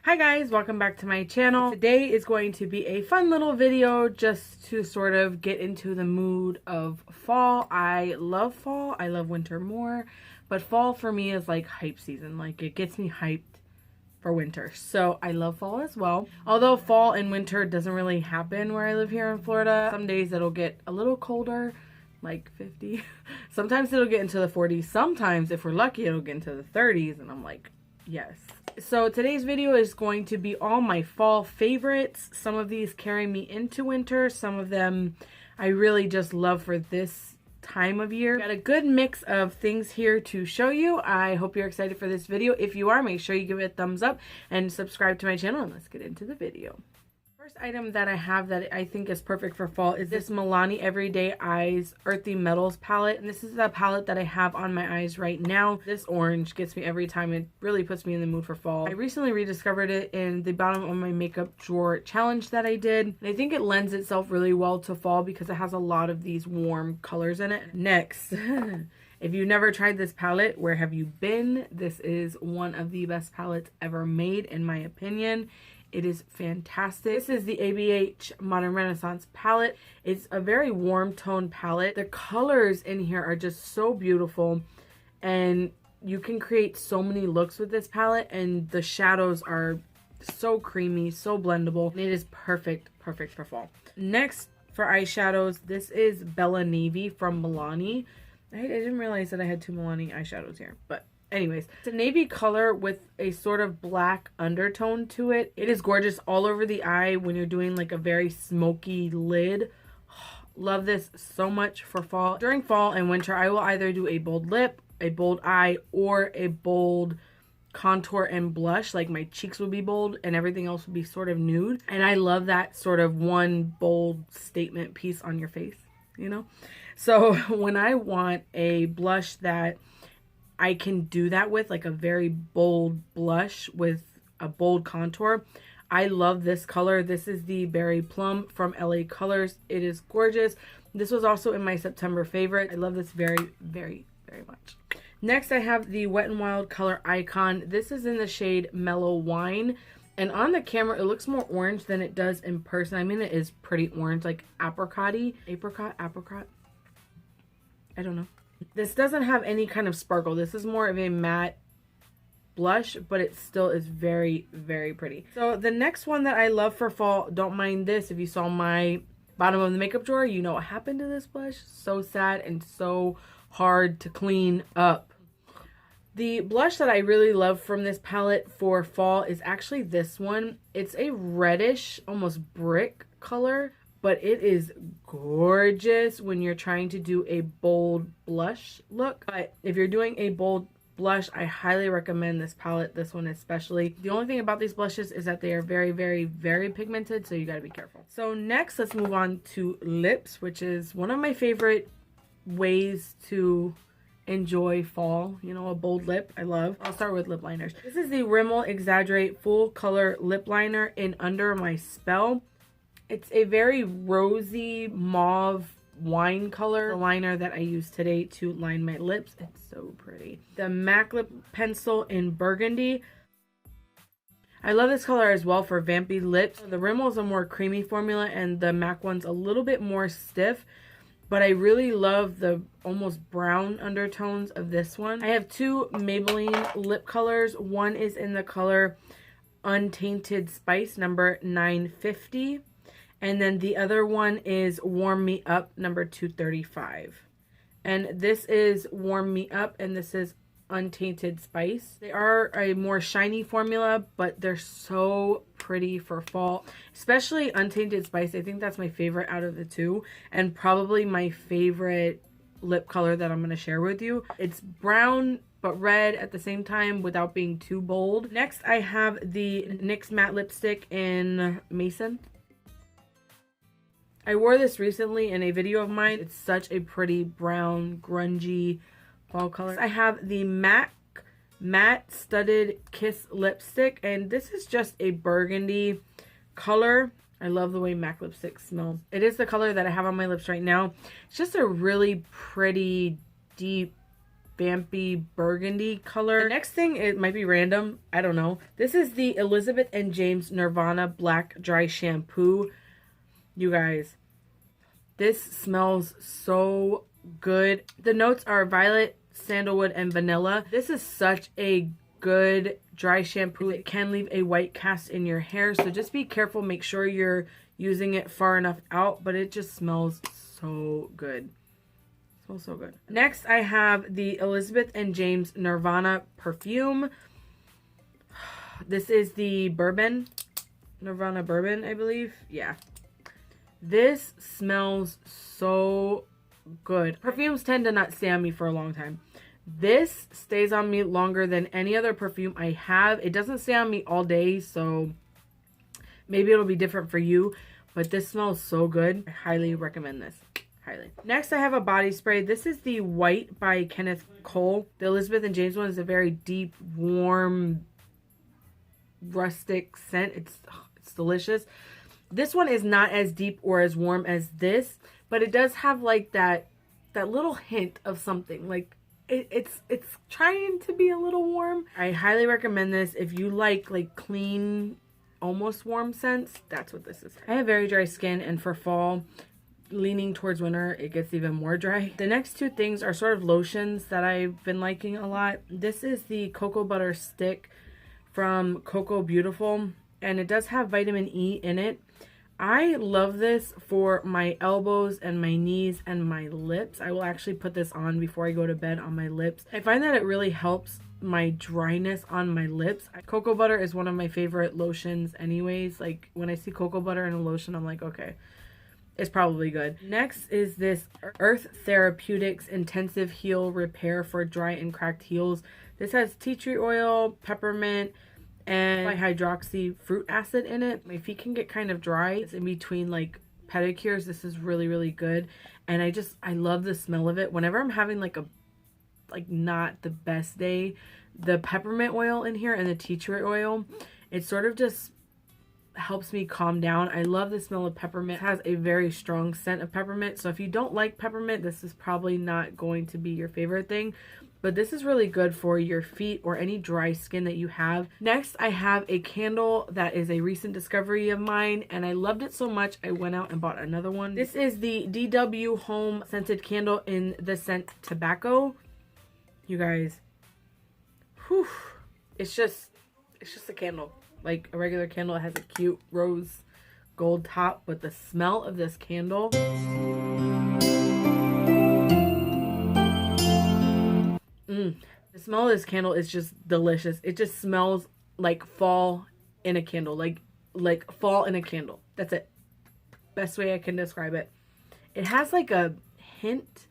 Hi guys, welcome back to my channel. Today is going to be a fun little video just to sort of get into the mood of fall. I love fall, I love winter more, but fall for me is like hype season. Like it gets me hyped for winter. So I love fall as well. Although fall and winter doesn't really happen where I live here in Florida. Some days it'll get a little colder, like 50. Sometimes it'll get into the 40s. Sometimes if we're lucky it'll get into the 30s and I'm like, yes. So today's video is going to be all my fall favorites. Some of these carry me into winter. Some of them I really just love for this time of year. Got a good mix of things here to show you. I hope you're excited for this video. If you are, make sure you give it a thumbs up and subscribe to my channel, and let's get into the video. First item that I have that I think is perfect for fall is this Milani Everyday Eyes Earthy Metals palette. And this is the palette that I have on my eyes right now. This orange gets me every time. It really puts me in the mood for fall. I recently rediscovered it in the bottom of my makeup drawer challenge that I did. And I think it lends itself really well to fall because it has a lot of these warm colors in it. Next, if you've never tried this palette, where have you been? This is one of the best palettes ever made in my opinion. It is fantastic. This is the ABH Modern Renaissance palette. It's a very warm tone palette. The colors in here are just so beautiful, and you can create so many looks with this palette, and the shadows are so creamy, so blendable, and it is perfect for fall. Next, for eyeshadows, this is Bella Navy from Milani. I didn't realize that I had two Milani eyeshadows here, but anyways, it's a navy color with a sort of black undertone to it. It is gorgeous all over the eye when you're doing like a very smoky lid. Love this so much for fall. During fall and winter, I will either do a bold lip, a bold eye, or a bold contour and blush. Like my cheeks will be bold and everything else will be sort of nude. And I love that sort of one bold statement piece on your face, you know? So when I want a blush that I can do that with, like a very bold blush with a bold contour, I love this color. This is the Berry Plum from LA Colors. It is gorgeous. This was also in my September favorite. I love this very much. Next, I have the Wet n Wild color Icon. This is in the shade Mellow Wine, and on the camera it looks more orange than it does in person. I mean, it is pretty orange, like apricot, I don't know. This doesn't have any kind of sparkle. This is more of a matte blush, but it still is very pretty. So the next one that I love for fall, don't mind this. If you saw my bottom of the makeup drawer, you know what happened to this blush. So sad and so hard to clean up. The blush that I really love from this palette for fall is actually this one. It's a reddish, almost brick color, but it is gorgeous when you're trying to do a bold blush look. But if you're doing a bold blush, I highly recommend this palette, this one especially. The only thing about these blushes is that they are very pigmented, so you gotta be careful. So next, let's move on to lips, which is one of my favorite ways to enjoy fall. You know, a bold lip, I love. I'll start with lip liners. This is the Rimmel Exaggerate Full Color Lip Liner in Under My Spell. It's a very rosy mauve wine color liner that I use today to line my lips. It's so pretty. The MAC lip pencil in Burgundy. I love this color as well for vampy lips. The Rimmel is a more creamy formula and the MAC one's a little bit more stiff, but I really love the almost brown undertones of this one. I have two Maybelline lip colors. One is in the color Untainted Spice number 950. And then the other one is Warm Me Up number 235. And this is Warm Me Up and this is Untainted Spice. They are a more shiny formula, but they're so pretty for fall. Especially Untainted Spice. I think that's my favorite out of the two. And probably my favorite lip color that I'm going to share with you. It's brown but red at the same time without being too bold. Next, I have the NYX Matte Lipstick in Mason. I wore this recently in a video of mine. It's such a pretty brown, grungy fall color. I have the MAC Matte Studded Kiss Lipstick, and this is just a burgundy color. I love the way MAC lipsticks smell. It is the color that I have on my lips right now. It's just a really pretty, deep vampy burgundy color. The next thing, it might be random, I don't know. This is the Elizabeth and James Nirvana Black Dry Shampoo. You guys, this smells so good. The notes are violet, sandalwood, and vanilla. This is such a good dry shampoo. It can leave a white cast in your hair, so just be careful. Make sure you're using it far enough out, but it just smells so good. Smells so good. Next, I have the Elizabeth and James Nirvana perfume. This is the bourbon, Nirvana bourbon, I believe. Yeah. This smells so good. Perfumes tend to not stay on me for a long time. This stays on me longer than any other perfume I have. It doesn't stay on me all day, so maybe it'll be different for you, but this smells so good. I highly recommend this. Highly. Next, I have a body spray. This is the White by Kenneth Cole. The Elizabeth and James one is a very deep, warm, rustic scent. It's delicious. This one is not as deep or as warm as this, but it does have like that little hint of something. Like it's trying to be a little warm. I highly recommend this if you like clean, almost warm scents. That's what this is. I have very dry skin, and for fall, leaning towards winter, it gets even more dry. The next two things are sort of lotions that I've been liking a lot. This is the Cocoa Butter Stick from Cocoa Beautiful, and it does have vitamin E in it. I love this for my elbows and my knees and my lips. I will actually put this on before I go to bed on my lips. I find that it really helps my dryness on my lips. Cocoa butter is one of my favorite lotions anyways. Like when I see cocoa butter in a lotion, I'm like, okay, it's probably good. Next is this Earth Therapeutics Intensive Heel Repair for Dry and Cracked Heels. This has tea tree oil, peppermint, and hydroxy fruit acid in it. My feet can get kind of dry. It's in between like pedicures. This is really, really good. And I love the smell of it. Whenever I'm having like not the best day, the peppermint oil in here and the tea tree oil, it sort of just helps me calm down. I love the smell of peppermint. It has a very strong scent of peppermint. So if you don't like peppermint, this is probably not going to be your favorite thing. But this is really good for your feet or any dry skin that you have. Next, I have a candle that is a recent discovery of mine, and I loved it so much I went out and bought another one. This is the DW Home Scented Candle in the scent Tobacco. You guys, whew, it's just a candle. Like a regular candle. It has a cute rose gold top, but the smell of this candle, the smell of this candle is just delicious. It just smells like fall in a candle, like fall in a candle. That's it. Best way I can describe it. It has like a hint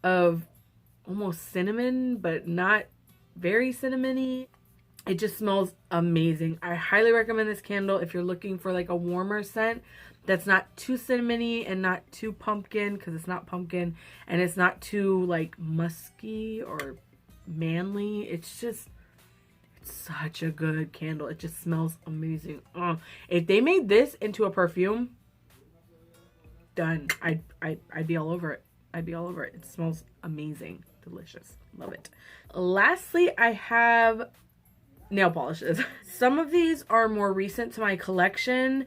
of almost cinnamon, but not very cinnamony. It just smells amazing. I highly recommend this candle if you're looking for like a warmer scent that's not too cinnamony and not too pumpkin, because it's not pumpkin, and it's not too like musky or manly. It's such a good candle. It just smells amazing. If they made this into a perfume, done. I'd be all over it. I'd be all over it. It smells amazing. Delicious. Love it. Lastly, I have nail polishes. Some of these are more recent to my collection,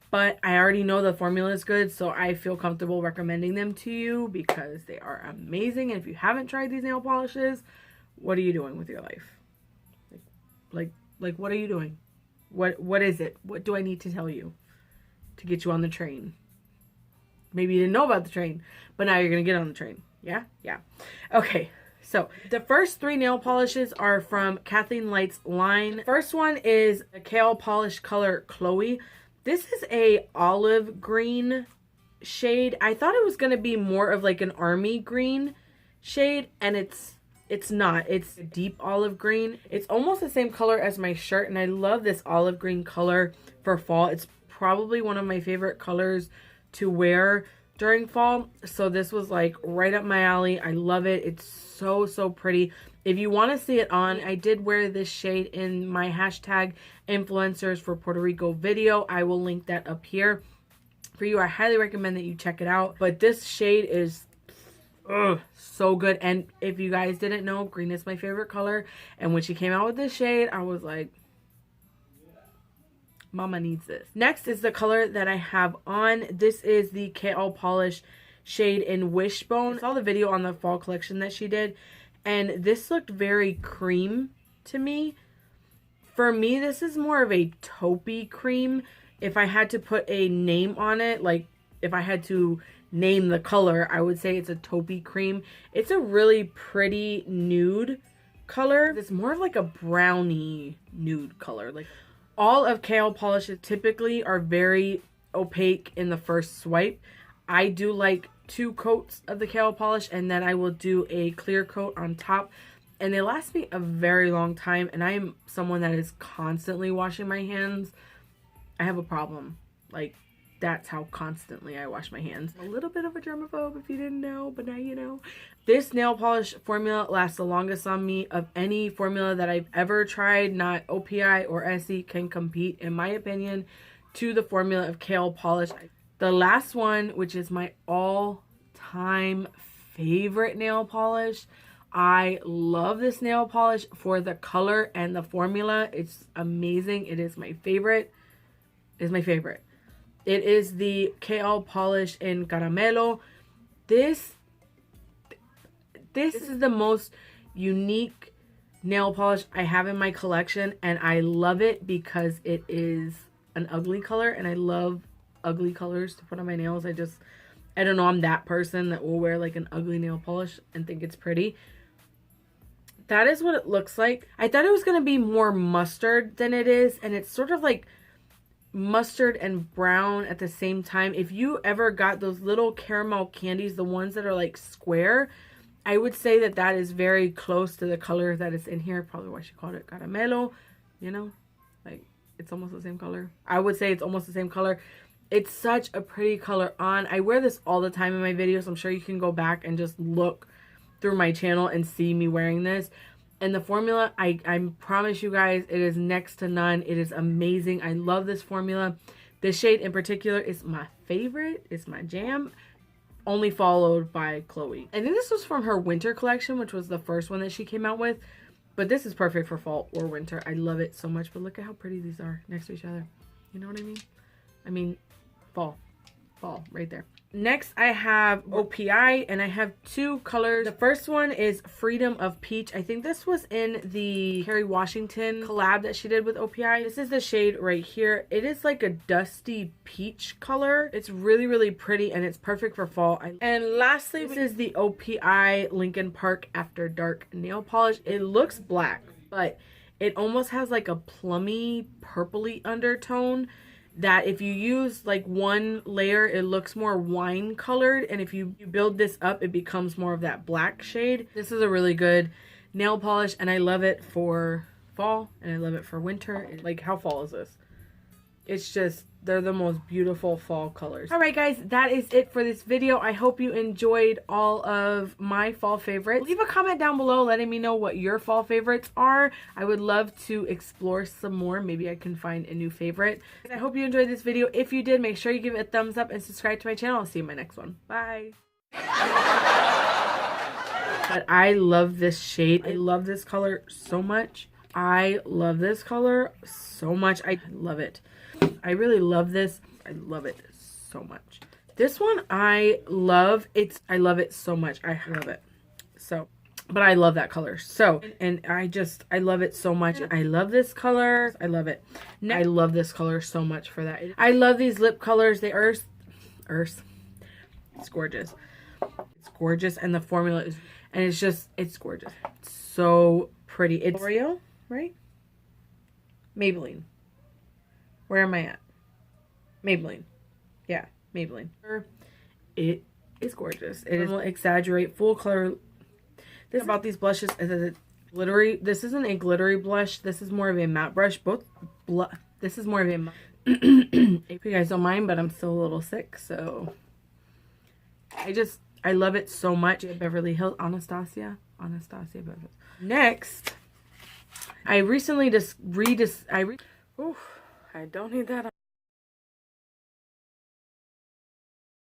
but I already know the formula is good, so I feel comfortable recommending them to you because they are amazing. And if you haven't tried these nail polishes, what are you doing with your life? Like what are you doing? What is it? What do I need to tell you to get you on the train? Maybe you didn't know about the train, but now you're gonna get on the train. Yeah? Okay. So the first three nail polishes are from Kathleen Light's line. First one is a Kale Polish Color Chloe. This is a olive green shade. I thought it was going to be more of like an army green shade, and it's not. It's a deep olive green. It's almost the same color as my shirt, and I love this olive green color for fall. It's probably one of my favorite colors to wear during fall, so this was like right up my alley. I love it. It's so pretty. If you want to see it on, I did wear this shade in my hashtag influencers for Puerto Rico video. I will link that up here for you. I highly recommend that you check it out. But this shade is, Ugh, so good. And if you guys didn't know, green is my favorite color. And when she came out with this shade, I was like, mama needs this. Next is the color that I have on. This is the KL Polish shade in Wishbone. I saw the video on the fall collection that she did, and this looked very cream to me. For me, this is more of a taupey cream. If I had to put a name on it, like if I had to name the color, I would say it's a taupey cream. It's a really pretty nude color. It's more of like a brownie nude color. Like all of KL polishes typically are very opaque in the first swipe. I do like 2 coats of the KL polish, and then I will do a clear coat on top. And they last me a very long time, and I am someone that is constantly washing my hands. I have a problem. Like, that's how constantly I wash my hands. A little bit of a germaphobe if you didn't know, but now you know. This nail polish formula lasts the longest on me of any formula that I've ever tried. Not OPI or Essie can compete, in my opinion, to the formula of KL polish. The last one, which is my all-time favorite nail polish. I love this nail polish for the color and the formula. It's amazing. It is my favorite. It's my favorite. It is the KL polish in Caramelo. This is the most unique nail polish I have in my collection, and I love it because it is an ugly color, and I love ugly colors to put on my nails. I don't know, I'm that person that will wear like an ugly nail polish and think it's pretty. That is what it looks like. I thought it was going to be more mustard than it is, and it's sort of like mustard and brown at the same time. If you ever got those little caramel candies, the ones that are like square, I would say that that is very close to the color that is in here. Probably why she called it caramelo, you know, like it's almost the same color. I would say it's almost the same color. It's such a pretty color on. I wear this all the time in my videos. I'm sure you can go back and just look through my channel and see me wearing this. And the formula, I promise you guys, it is next to none. It is amazing. I love this formula. This shade in particular is my favorite. It's my jam. Only followed by Chloe. I think this was from her winter collection, which was the first one that she came out with. But this is perfect for fall or winter. I love it so much. But look at how pretty these are next to each other. You know what I mean? I mean, fall right there. Next I have OPI, and I have 2 colors. The first one is Freedom of Peach. I think this was in the Kerry Washington collab that she did with OPI. This is the shade right here. It is like a dusty peach color. It's really, really pretty, and it's perfect for fall. And lastly, this is the OPI Lincoln Park After Dark nail polish. It looks black, but it almost has like a plummy purpley undertone that if you use like one layer, it looks more wine colored, and if you build this up, it becomes more of that black shade. This is a really good nail polish, and I love it for fall, and I love it for winter. Like, how fall is this? It's just, they're the most beautiful fall colors. All right, guys, that is it for this video. I hope you enjoyed all of my fall favorites. Leave a comment down below letting me know what your fall favorites are. I would love to explore some more. Maybe I can find a new favorite. I hope you enjoyed this video. If you did, make sure you give it a thumbs up and subscribe to my channel. I'll see you in my next one. Bye. But I love this shade. I love this color so much. I love this color so much. I love it. I really love this. I love it so much. This one I love. I love it so much. I love it. So, but I love that color. So, and I love it so much. I love this color. I love it. I love this color so much for that. I love these lip colors. They are, it's gorgeous. It's gorgeous. And the formula is, and it's just, it's gorgeous. It's so pretty. It's L'Oreal, right? Maybelline. Where am I at? Maybelline. Yeah, Maybelline. It is gorgeous. It is, exaggerate, full color. This about these blushes is that it's glittery. This isn't a glittery blush. This is more of a matte brush. This is more of a matte. If you guys don't mind, but I'm still a little sick, so I love it so much. Beverly Hills, Anastasia Beverly Hills. Next, I recently I don't need that.